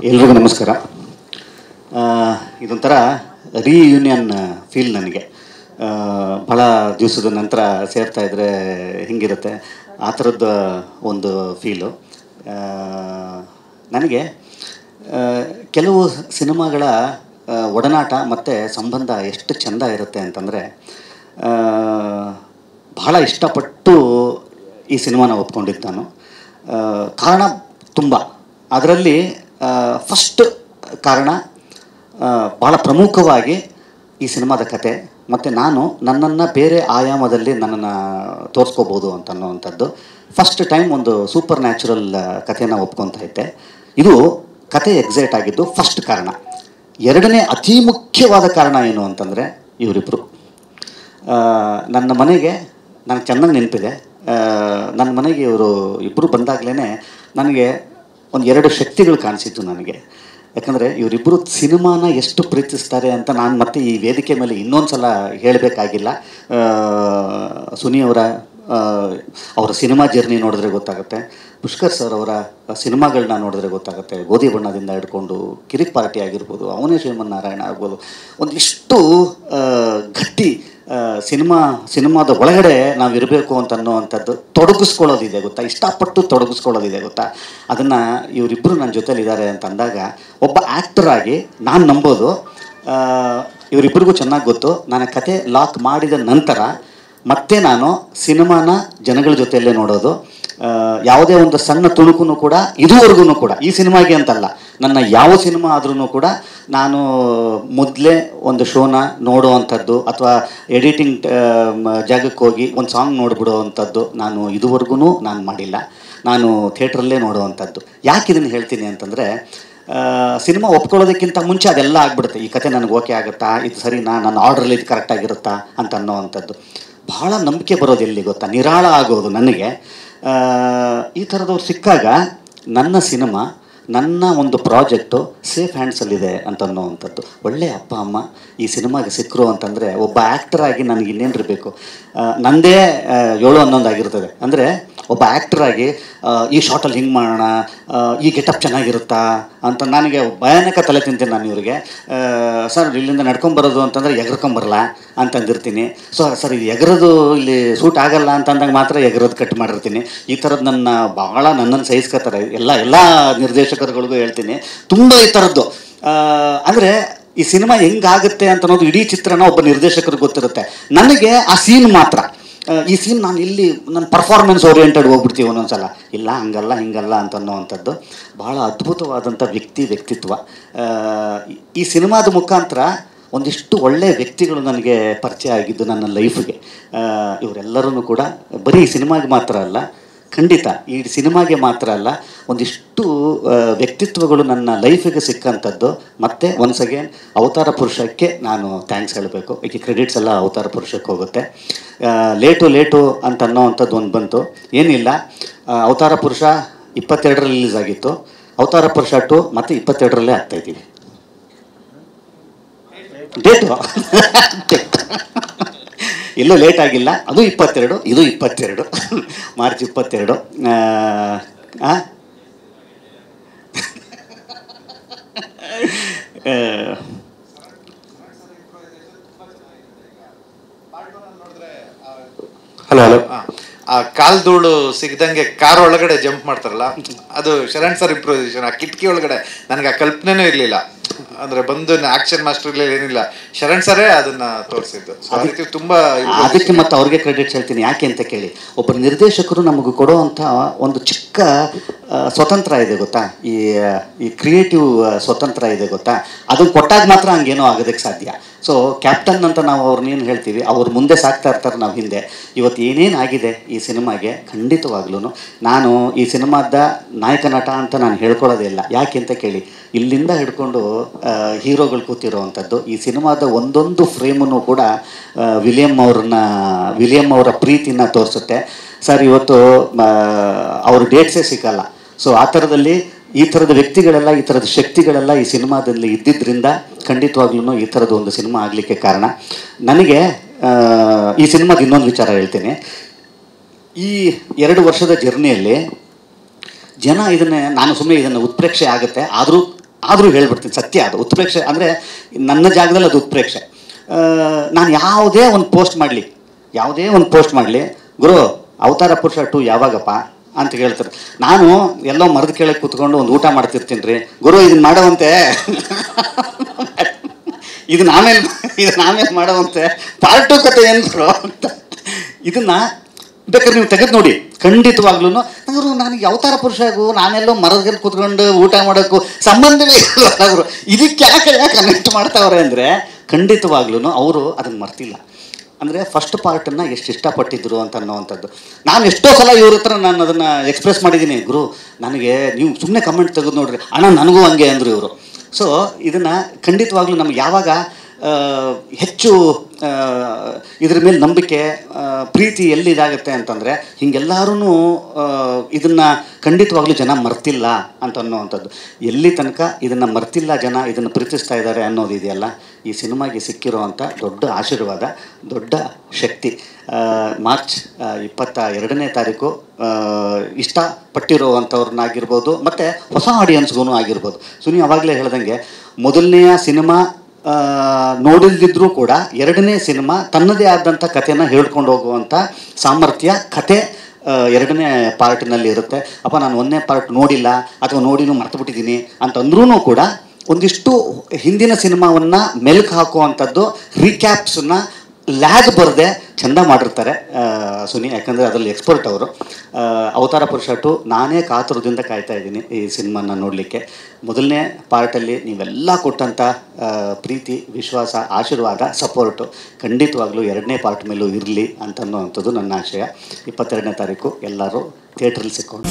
ಎಲ್ರಿಗೂ ನಮಸ್ಕಾರ. ಇದೊಂಥರ ರೀಯೂನಿಯನ್ ಫೀಲ್ ನನಗೆ. ಭಾಳ ದಿವಸದ ನಂತರ ಸೇರ್ತಾ ಇದ್ದರೆ ಹಿಂಗಿರುತ್ತೆ, ಆ ಥರದ್ದು ಒಂದು ಫೀಲು ನನಗೆ. ಕೆಲವು ಸಿನಿಮಾಗಳ ಒಡನಾಟ ಮತ್ತು ಸಂಬಂಧ ಎಷ್ಟು ಚೆಂದ ಇರುತ್ತೆ ಅಂತಂದರೆ, ಭಾಳ ಇಷ್ಟಪಟ್ಟು ಈ ಸಿನಿಮಾನ ಒಪ್ಕೊಂಡಿದ್ದು ನಾನು. ಕಾರಣ ತುಂಬ. ಅದರಲ್ಲಿ ಫಸ್ಟ್ ಕಾರಣ ಭಾಳ ಪ್ರಮುಖವಾಗಿ ಈ ಸಿನಿಮಾದ ಕತೆ, ಮತ್ತು ನಾನು ನನ್ನನ್ನು ಬೇರೆ ಆಯಾಮದಲ್ಲಿ ನನ್ನನ್ನು ತೋರಿಸ್ಕೋಬೋದು ಅನ್ನೋವಂಥದ್ದು. ಫಸ್ಟ್ ಟೈಮ್ ಒಂದು ಸೂಪರ್ ನ್ಯಾಚುರಲ್ ಕಥೆನ ಒಪ್ಕೊತಾ ಇದ್ದೆ. ಇದು ಕತೆ ಎಕ್ಸೈಟ್ ಆಗಿದ್ದು ಫಸ್ಟ್ ಕಾರಣ. ಎರಡನೇ ಅತಿ ಮುಖ್ಯವಾದ ಕಾರಣ ಏನು ಅಂತಂದರೆ, ಇವರಿಬ್ಬರು ನನ್ನ ಮನೆಗೆ ನನಗೆ ಚೆನ್ನಾಗಿ ನೆನಪಿದೆ. ನನ್ನ ಮನೆಗೆ ಇವರು ಇಬ್ಬರು ಬಂದಾಗಲೇ ನನಗೆ ಒಂದು ಎರಡು ಶಕ್ತಿಗಳು ಕಾಣಿಸಿತ್ತು ನನಗೆ. ಯಾಕಂದರೆ ಇವರಿಬ್ಬರು ಸಿನಿಮಾನ ಎಷ್ಟು ಪ್ರೀತಿಸ್ತಾರೆ ಅಂತ ನಾನು ಮತ್ತೆ ಈ ವೇದಿಕೆ ಮೇಲೆ ಇನ್ನೊಂದು ಸಲ ಹೇಳಬೇಕಾಗಿಲ್ಲ. ಅವರ ಸಿನಿಮಾ ಜರ್ನಿ ನೋಡಿದ್ರೆ ಗೊತ್ತಾಗುತ್ತೆ, ಪುಷ್ಕರ್ ಸರ್ ಅವರ ಸಿನಿಮಾಗಳನ್ನ ನೋಡಿದ್ರೆ ಗೊತ್ತಾಗುತ್ತೆ. ಗೋಧಿ ಬಣ್ಣದಿಂದ ಹಿಡ್ಕೊಂಡು ಕಿರಿಕ್ ಪಾರ್ಟಿ ಆಗಿರ್ಬೋದು, ಅವನೇ ಶ್ರೀಮನ್ನಾರಾಯಣ ಆಗ್ಬೋದು, ಒಂದಿಷ್ಟು ಗಟ್ಟಿ ಸಿನಿಮಾದ ಒಳಗಡೆ ನಾವು ಇರಬೇಕು ಅನ್ನೋವಂಥದ್ದು ತೊಡಗಿಸ್ಕೊಳ್ಳೋದಿದೆ ಗೊತ್ತಾ, ಇಷ್ಟಪಟ್ಟು ತೊಡಗಿಸ್ಕೊಳ್ಳೋದಿದೆ ಗೊತ್ತಾ. ಅದನ್ನು ಇವರಿಬ್ಬರು ನನ್ನ ಜೊತೆಲಿದ್ದಾರೆ ಅಂತ ಅಂದಾಗ ಒಬ್ಬ ಆ್ಯಕ್ಟರಾಗಿ ನಾನು ನಂಬೋದು. ಇವರಿಬ್ಬರಿಗೂ ಚೆನ್ನಾಗಿ ಗೊತ್ತು. ನಾನು ಕತೆ ಲಾಕ್ ಮಾಡಿದ ನಂತರ ಮತ್ತೆ ನಾನು ಸಿನಿಮಾನ ಜನಗಳ ಜೊತೆಯಲ್ಲೇ ನೋಡೋದು. ಯಾವುದೇ ಒಂದು ಸಣ್ಣ ತುಣುಕು ಕೂಡ ಇದುವರೆಗೂ ಕೂಡ, ಈ ಸಿನಿಮಾಗೆ ಅಂತಲ್ಲ, ನನ್ನ ಯಾವ ಸಿನಿಮಾ ಆದ್ರೂ ಕೂಡ ನಾನು ಮೊದಲೇ ಒಂದು ಶೋನ ನೋಡೋವಂಥದ್ದು ಅಥವಾ ಎಡಿಟಿಂಗ್ ಜಾಗಕ್ಕೆ ಹೋಗಿ ಒಂದು ಸಾಂಗ್ ನೋಡಿಬಿಡೋವಂಥದ್ದು ನಾನು ಇದುವರೆಗೂ ನಾನು ಮಾಡಿಲ್ಲ. ನಾನು ಥಿಯೇಟ್ರಲ್ಲೇ ನೋಡೋವಂಥದ್ದು. ಯಾಕೆ ಇದನ್ನು ಹೇಳ್ತೀನಿ ಅಂತಂದರೆ, ಸಿನಿಮಾ ಒಪ್ಕೊಳ್ಳೋದಕ್ಕಿಂತ ಮುಂಚೆ ಅದೆಲ್ಲ ಆಗ್ಬಿಡುತ್ತೆ. ಈ ಕತೆ ನನಗೆ ಓಕೆ ಆಗುತ್ತಾ, ಇದು ಸರಿನಾ, ನನ್ನ ಆರ್ಡ್ರಲ್ಲಿ ಇದು ಕರೆಕ್ಟಾಗಿರುತ್ತಾ ಅಂತ ಅನ್ನೋವಂಥದ್ದು. ಭಾಳ ನಂಬಿಕೆ ಬರೋದು ಎಲ್ಲಿ ಗೊತ್ತಾ, ನಿರಾಳ ಆಗೋದು ನನಗೆ. ಈ ಥರದವ್ರು ಸಿಕ್ಕಾಗ ನನ್ನ ಸಿನಿಮಾ, ನನ್ನ ಒಂದು ಪ್ರಾಜೆಕ್ಟು ಸೇಫ್ ಹ್ಯಾಂಡ್ಸಲ್ಲಿದೆ ಅಂತ ಅನ್ನೋವಂಥದ್ದು. ಒಳ್ಳೆಯ ಅಪ್ಪ ಅಮ್ಮ ಈ ಸಿನಿಮಾಗೆ ಸಿಕ್ಕರು ಅಂತಂದರೆ, ಒಬ್ಬ ಆ್ಯಕ್ಟರಾಗಿ ನನಗೆ ಇನ್ನೇನಿರಬೇಕು. ನನ್ನದೇ 7-11 ಆಗಿರ್ತದೆ. ಅಂದರೆ ಒಬ್ಬ ಆ್ಯಕ್ಟರಾಗಿ ಈ ಶಾರ್ಟಲ್ಲಿ ಹಿಂಗೆ ಮಾಡೋಣ, ಈ ಗೆಟಪ್ ಚೆನ್ನಾಗಿರುತ್ತಾ ಅಂತ ನನಗೆ ಭಯಾನಕ ತಲೆ ತಿಂತೀನಿ ನಾನು ಇವರಿಗೆ. ಸರ್ ಇಲ್ಲಿಂದ ನಡ್ಕೊಂಬರೋದು ಅಂತಂದರೆ ಎಗರ್ಕೊಂಬರಲ್ಲ ಅಂತಂದಿರ್ತೀನಿ. ಸರ್ ಇದು ಎಗರೋದು ಇಲ್ಲಿ ಸೂಟ್ ಆಗಲ್ಲ ಅಂತಂದಾಗ ಮಾತ್ರ ಎಗರೋದು ಕಟ್ ಮಾಡಿರ್ತೀನಿ. ಈ ಥರದ್ದು ನನ್ನನ್ನು ಸಹಿಸ್ಕೋತಾರೆ. ಎಲ್ಲ ನಿರ್ದೇಶಕರುಗಳಿಗೂ ಹೇಳ್ತೀನಿ, ತುಂಬ ಈ ಥರದ್ದು. ಅಂದರೆ ಈ ಸಿನಿಮಾ ಹೆಂಗಾಗುತ್ತೆ ಅಂತ ಅನ್ನೋದು ಇಡೀ ಚಿತ್ರನ ಒಬ್ಬ ನಿರ್ದೇಶಕರಿಗೆ ಗೊತ್ತಿರುತ್ತೆ. ನನಗೆ ಆ ಸೀನ್ ಮಾತ್ರ, ಈ ಸೀನ್ ನಾನು ಇಲ್ಲಿ ನನ್ನ ಪರ್ಫಾರ್ಮೆನ್ಸ್ ಓರಿಯೆಂಟೆಡ್ ಹೋಗ್ಬಿಡ್ತೀವಿ ಒಂದೊಂದ್ಸಲ. ಇಲ್ಲ ಹಂಗಲ್ಲ ಹಿಂಗಲ್ಲ ಅಂತ ಅನ್ನೋವಂಥದ್ದು. ಭಾಳ ಅದ್ಭುತವಾದಂಥ ವ್ಯಕ್ತಿತ್ವ. ಈ ಸಿನಿಮಾದ ಮುಖಾಂತರ ಒಂದಿಷ್ಟು ಒಳ್ಳೆಯ ವ್ಯಕ್ತಿಗಳು ನನಗೆ ಪರಿಚಯ ಆಗಿದ್ದು ನನ್ನ ಲೈಫ್ಗೆ. ಇವರೆಲ್ಲರೂ ಕೂಡ ಬರೀ ಸಿನಿಮಾಗೆ ಮಾತ್ರ ಅಲ್ಲ, ಖಂಡಿತ ಈ ಸಿನಿಮಾಗೆ ಮಾತ್ರ ಅಲ್ಲ, ಒಂದಿಷ್ಟು ವ್ಯಕ್ತಿತ್ವಗಳು ನನ್ನ ಲೈಫಿಗೆ ಸಿಕ್ಕಂಥದ್ದು. ಮತ್ತು ಒನ್ಸ್ ಅಗೇನ್ ಅವತಾರ ಪುರುಷಕ್ಕೆ ನಾನು ಥ್ಯಾಂಕ್ಸ್ ಹೇಳಬೇಕು. ಈ ಕ್ರೆಡಿಟ್ಸ್ ಎಲ್ಲ ಅವತಾರ ಪುರುಷಕ್ಕೆ ಹೋಗುತ್ತೆ. ಲೇಟು ಅಂತ ಅನ್ನೋವಂಥದ್ದು ಒಂದು ಬಂತು. ಏನಿಲ್ಲ, ಅವತಾರ ಪುರುಷ 22ರಲ್ಲಿ ರಿಲೀಸ್ ಆಗಿತ್ತು. ಅವತಾರ ಪುರುಷ 2 ಮತ್ತು 22ರಲ್ಲೇ ಆಗ್ತಾಯಿದ್ದೀವಿ. ಡೇಟು ಎಲ್ಲೂ ಲೇಟ್ ಆಗಿಲ್ಲ. ಅದು 22, ಇದು 22, ಮಾರ್ಚ್ 22. ಹಲೋ ಆ ಕಾಲ್ಧೂಳು ಸಿಗದಂಗೆ ಕಾರ್ ಒಳಗಡೆ ಜಂಪ್ ಮಾಡ್ತಾರಲ್ಲ, ಅದು ಶರಣ್ ಸರ್ ಇಂಪ್ರೂವೈಸೇಷನ್. ಆ ಕಿಟಕಿ ಒಳಗಡೆ ನನಗೆ ಆ ಕಲ್ಪನೆನೂ ಇರಲಿಲ್ಲ. ಅಂದರೆ ಬಂದು ಆಕ್ಷನ್ ಮಾಸ್ಟರ್ ಏನಿಲ್ಲ, ಶರಣ್ ಸರೇ ಅದನ್ನ ತೋರಿಸಿದ್ದು. ಅದಕ್ಕೆ ತುಂಬ ಅದಕ್ಕೆ ಮತ್ತು ಅವ್ರಿಗೆ ಕ್ರೆಡಿಟ್ಸ್ ಹೇಳ್ತೀನಿ. ಯಾಕೆ ಅಂತ ಕೇಳಿ, ಒಬ್ಬ ನಿರ್ದೇಶಕರು ನಮಗೆ ಕೊಡೋವಂಥ ಒಂದು ಚಿಕ್ಕ ಸ್ವತಂತ್ರ ಇದೆ ಗೊತ್ತಾ, ಈ ಕ್ರಿಯೇಟಿವ್ ಸ್ವತಂತ್ರ ಇದೆ ಗೊತ್ತಾ. ಅದನ್ನು ಕೊಟ್ಟಾಗ ಮಾತ್ರ ಹಂಗೇನೋ ಆಗೋದಕ್ಕೆ ಸಾಧ್ಯ. ಸೊ ಕ್ಯಾಪ್ಟನ್ ಅಂತ ನಾವು ಅವ್ರನ್ನೇನು ಹೇಳ್ತೀವಿ, ಅವ್ರು ಮುಂದೆ ಸಾಕ್ತಾ ಇರ್ತಾರೆ, ನಾವು ಹಿಂದೆ. ಇವತ್ತು ಏನೇನು ಆಗಿದೆ ಈ ಸಿನಿಮಾಗೆ, ಖಂಡಿತವಾಗ್ಲೂ ನಾನು ಈ ಸಿನಿಮಾದ ನಾಯಕ ನಟ ಅಂತ ನಾನು ಹೇಳ್ಕೊಳ್ಳೋದೇ ಇಲ್ಲ. ಯಾಕೆ ಅಂತ ಕೇಳಿ, ಇಲ್ಲಿಂದ ಹಿಡ್ಕೊಂಡು ಹೀರೋಗಳು ಕೂತಿರೋವಂಥದ್ದು. ಈ ಸಿನಿಮಾದ ಒಂದೊಂದು ಫ್ರೇಮನ್ನು ಕೂಡ ವಿಲಿಯಮ್ ಅವರ ಪ್ರೀತಿನ ತೋರಿಸುತ್ತೆ. ಸರ್ ಇವತ್ತು ಅವ್ರ ಡೇಟ್ಸೇ ಸಿಕ್ಕಲ್ಲ. ಸೊ ಆ ಥರದಲ್ಲಿ ಈ ಥರದ ವ್ಯಕ್ತಿಗಳೆಲ್ಲ, ಈ ಥರದ ಶಕ್ತಿಗಳೆಲ್ಲ ಈ ಸಿನಿಮಾದಲ್ಲಿ ಇದ್ದಿದ್ದರಿಂದ ಖಂಡಿತವಾಗ್ಲೂ ಈ ಥರದ ಒಂದು ಸಿನಿಮಾ ಆಗಲಿಕ್ಕೆ ಕಾರಣ. ನನಗೆ ಈ ಸಿನಿಮಾದ ಇನ್ನೊಂದು ವಿಚಾರ ಹೇಳ್ತೀನಿ. ಈ 2 ವರ್ಷದ ಜರ್ನಿಯಲ್ಲಿ ಜನ ನಾನು ಸುಮ್ಮನೆ ಇದನ್ನು ಉತ್ಪ್ರೇಕ್ಷೆ ಆಗುತ್ತೆ, ಆದರೂ ಆದರೂ ಹೇಳ್ಬಿಡ್ತೀನಿ, ಸತ್ಯ ಅದು. ಉತ್ಪ್ರೇಕ್ಷೆ ಅಂದರೆ ನನ್ನ ಜಾಗದಲ್ಲಿ ಅದು ಉತ್ಪ್ರೇಕ್ಷೆ. ನಾನು ಯಾವುದೇ ಒಂದು ಪೋಸ್ಟ್ ಮಾಡಲಿ, ಗುರು ಅವತಾರ ಪುರುಷ 2 ಯಾವಾಗಪ್ಪ ಅಂತ ಹೇಳ್ತಾರೆ. ನಾನು ಎಲ್ಲೋ ಮರದ ಕೆಳಗೆ ಕೂತ್ಕೊಂಡು ಒಂದು ಊಟ ಮಾಡ್ತಿರ್ತೀನಿ ರೀ, ಗುರು ಇದನ್ನ ಮಾಡೋವಂತೆ ಇದನ್ನ ಆಮೇಲೆ ಮಾಡೋವಂತೆ ಪಾರ್ಟ್ 2 ಕತೆ ಏನು ಅಂತ. ಇದನ್ನ ಬೇಕಾದ್ರೆ ನೀವು ತೆಗೆದು ನೋಡಿ, ಖಂಡಿತವಾಗ್ಲೂ ನನಗೆ ಅವತಾರ ಪುರುಷಗೂ ನಾನೆಲ್ಲೋ ಮರದ ಕೂತ್ಕೊಂಡು ಊಟ ಮಾಡೋಕ್ಕೂ ಸಂಬಂಧವೇ ಇಲ್ಲ ಅವರು. ಇದಕ್ಕೆ ಯಾಕೆ ಕನೆಕ್ಟ್ ಮಾಡ್ತಾವ್ರೆ ಅಂದರೆ ಖಂಡಿತವಾಗ್ಲೂ ಅವರು ಅದನ್ನು ಮರ್ತಿಲ್ಲ. ಅಂದರೆ ಫಸ್ಟ್ ಪಾರ್ಟನ್ನು ಎಷ್ಟು ಇಷ್ಟಪಟ್ಟಿದ್ರು ಅಂತ ಅನ್ನೋವಂಥದ್ದು. ನಾನು ಎಷ್ಟೋ ಸಲ ಇವ್ರ ಹತ್ರ ನಾನು ಅದನ್ನು ಎಕ್ಸ್ಪ್ರೆಸ್ ಮಾಡಿದ್ದೀನಿ, ಗುರು ನನಗೆ ನೀವು ಸುಮ್ಮನೆ ಕಮೆಂಟ್ ತೆಗೆದು ನೋಡ್ರಿ ಅಣ್ಣ ನನಗೂ ಹಂಗೆ ಅಂದರು ಇವರು. ಸೊ ಇದನ್ನು ಖಂಡಿತವಾಗ್ಲೂ ನಮ್ಗೆ ಯಾವಾಗ ಹೆಚ್ಚು ಇದ್ರ ಮೇಲೆ ನಂಬಿಕೆ ಪ್ರೀತಿ ಎಲ್ಲಿದಾಗುತ್ತೆ ಅಂತಂದರೆ ಹೀಗೆಲ್ಲರೂ ಇದನ್ನು ಖಂಡಿತವಾಗ್ಲೂ ಜನ ಮರ್ತಿಲ್ಲ ಅಂತ ಅನ್ನೋವಂಥದ್ದು. ಎಲ್ಲಿ ತನಕ ಇದನ್ನು ಮರ್ತಿಲ್ಲ ಜನ, ಇದನ್ನು ಪ್ರೀತಿಸ್ತಾ ಇದ್ದಾರೆ ಅನ್ನೋದಿದೆಯಲ್ಲ, ಈ ಸಿನಿಮಾಗೆ ಸಿಕ್ಕಿರೋವಂಥ ದೊಡ್ಡ ಆಶೀರ್ವಾದ, ದೊಡ್ಡ ಶಕ್ತಿ. ಮಾರ್ಚ್ 22ನೇ ತಾರೀಕು ಇಷ್ಟಪಟ್ಟಿರೋವಂಥವ್ರನ್ನಾಗಿರ್ಬೋದು ಮತ್ತು ಹೊಸ ಆಡಿಯನ್ಸ್ಗೂ ಆಗಿರ್ಬೋದು. ಸುನಿ ಅವಾಗಲೇ ಹೇಳ್ದಂಗೆ ಮೊದಲನೆಯ ಸಿನಿಮಾ ನೋಡಿಲ್ದಿದ್ರೂ ಕೂಡ 2ನೇ ಸಿನಿಮಾ ತನ್ನದೇ ಆದಂಥ ಕಥೆನ ಹೇಳ್ಕೊಂಡು ಹೋಗುವಂಥ ಸಾಮರ್ಥ್ಯ ಕತೆ 2ನೇ ಪಾರ್ಟ್ನಲ್ಲಿ ಇರುತ್ತೆ. ಅಪ್ಪ ನಾನು 1ನೇ ಪಾರ್ಟ್ ನೋಡಿಲ್ಲ ಅಥವಾ ನೋಡಿನೂ ಮರ್ತುಬಿಟ್ಟಿದ್ದೀನಿ ಅಂತಂದ್ರೂ ಕೂಡ ಒಂದಿಷ್ಟು ಹಿಂದಿನ ಸಿನಿಮಾವನ್ನು ಮೆಲ್ಕು ಹಾಕುವಂಥದ್ದು, ರೀಕ್ಯಾಪ್ಸನ್ನು ಲ್ಯಾಗ್ ಬರದೆ ಚೆಂದ ಮಾಡಿರ್ತಾರೆ ಸುನಿ. ಯಾಕಂದರೆ ಅದರಲ್ಲಿ ಎಕ್ಸ್ಪರ್ಟ್ ಅವರು. ಅವತಾರ ಪುರುಷ 2 ನಾನೇ ಕಾತುರದಿಂದ ಕಾಯ್ತಾ ಇದ್ದೀನಿ ಈ ಸಿನಿಮಾನ ನೋಡಲಿಕ್ಕೆ. ಮೊದಲನೇ ಪಾರ್ಟಲ್ಲಿ ನೀವೆಲ್ಲ ಕೊಟ್ಟಂಥ ಪ್ರೀತಿ, ವಿಶ್ವಾಸ, ಆಶೀರ್ವಾದ, ಸಪೋರ್ಟು ಖಂಡಿತವಾಗ್ಲೂ 2ನೇ ಪಾರ್ಟ್ ಮೇಲೂ ಇರಲಿ ಅಂತನ್ನುವಂಥದ್ದು ನನ್ನ ಆಶಯ. 22ನೇ ತಾರೀಕು ಎಲ್ಲರೂ ಥಿಯೇಟ್ರಲ್ಲಿ ಸಿಕ್ಕೊಂಡು